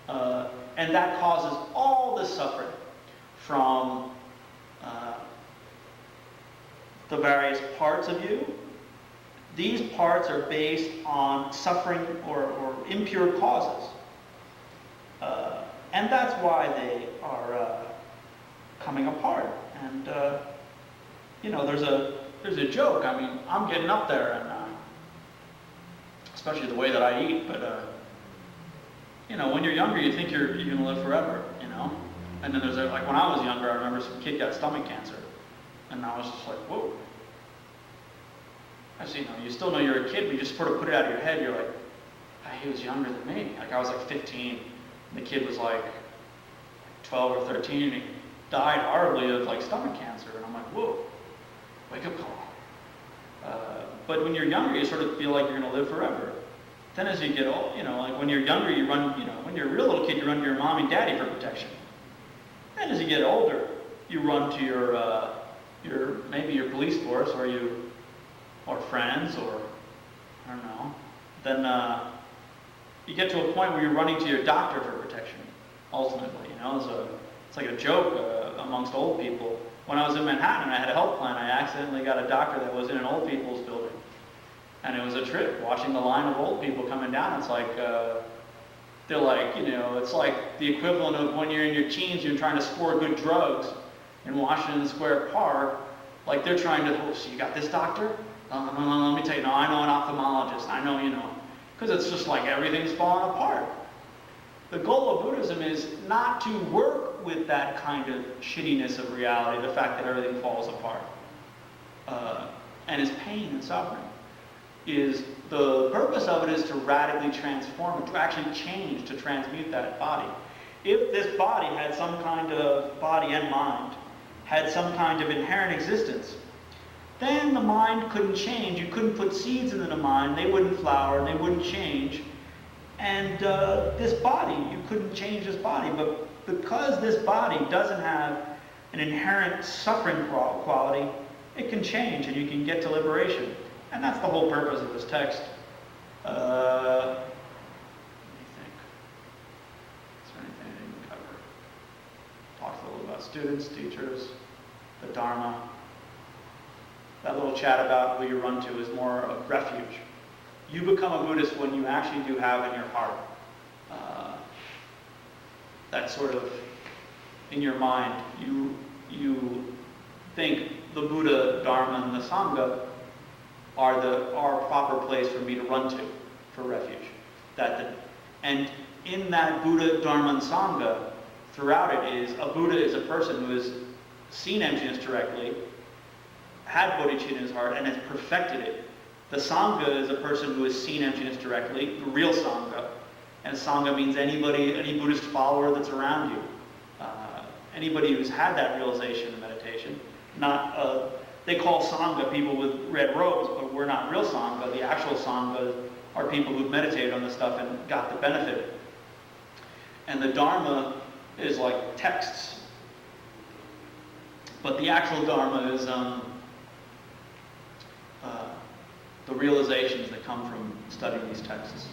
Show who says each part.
Speaker 1: And that causes all this suffering from the various parts of you. These parts are based on suffering or impure causes. And that's why they are coming apart. And, there's a joke. I mean, I'm getting up there, and especially the way that I eat, but, when you're younger, you think you're going to live forever, And then there's like when I was younger, I remember some kid got stomach cancer. And I was just like, whoa. Actually, you still know you're a kid, but you just sort of put it out of your head. You're like, he was younger than me. Like, I was like 15, and the kid was like 12 or 13, and he died horribly of like stomach cancer. And I'm like, whoa, wake up call. But when you're younger, you sort of feel like you're going to live forever. Then as you get old, like when you're younger, you run, when you're a real little kid, you run to your mom and daddy for protection. Then as you get older, you run to maybe your police force or friends, or I don't know. Then you get to a point where you're running to your doctor for protection. Ultimately, it's like a joke amongst old people. When I was in Manhattan and I had a health plan, I accidentally got a doctor that was in an old people's building, and it was a trip watching the line of old people coming down. It's like they're like, it's like the equivalent of when you're in your teens, you're trying to score good drugs in Washington Square Park. Like they're trying to, so you got this doctor? Let me tell you, I know an ophthalmologist. I know, because it's just like everything's falling apart. The goal of Buddhism is not to work with that kind of shittiness of reality, the fact that everything falls apart, and is pain and suffering. The purpose of it is to radically transform it, to actually change, to transmute that body. If this body had some kind of body and mind, had some kind of inherent existence, then the mind couldn't change. You couldn't put seeds into the mind. They wouldn't flower. They wouldn't change. And this body, you couldn't change this body. But because this body doesn't have an inherent suffering quality, it can change and you can get to liberation. And that's the whole purpose of this text. Let me think. Is there anything I didn't cover? Talked a little about students, teachers, the Dharma. That little chat about who you run to is more of refuge. You become a Buddhist when you actually do have in your heart that sort of, in your mind, you think the Buddha, Dharma, and the Sangha are our proper place for me to run to for refuge. And in that Buddha, Dharma, and Sangha, throughout it is, a Buddha is a person who has seen emptiness directly, had bodhicitta in his heart, and has perfected it. The Sangha is a person who has seen emptiness directly, the real Sangha. And Sangha means any Buddhist follower that's around you. Anybody who's had that realization in meditation. They call Sangha people with red robes, but we're not real Sangha. The actual Sangha are people who've meditated on this stuff and got the benefit. And the Dharma is like texts. But the actual Dharma is the realizations that come from studying these texts.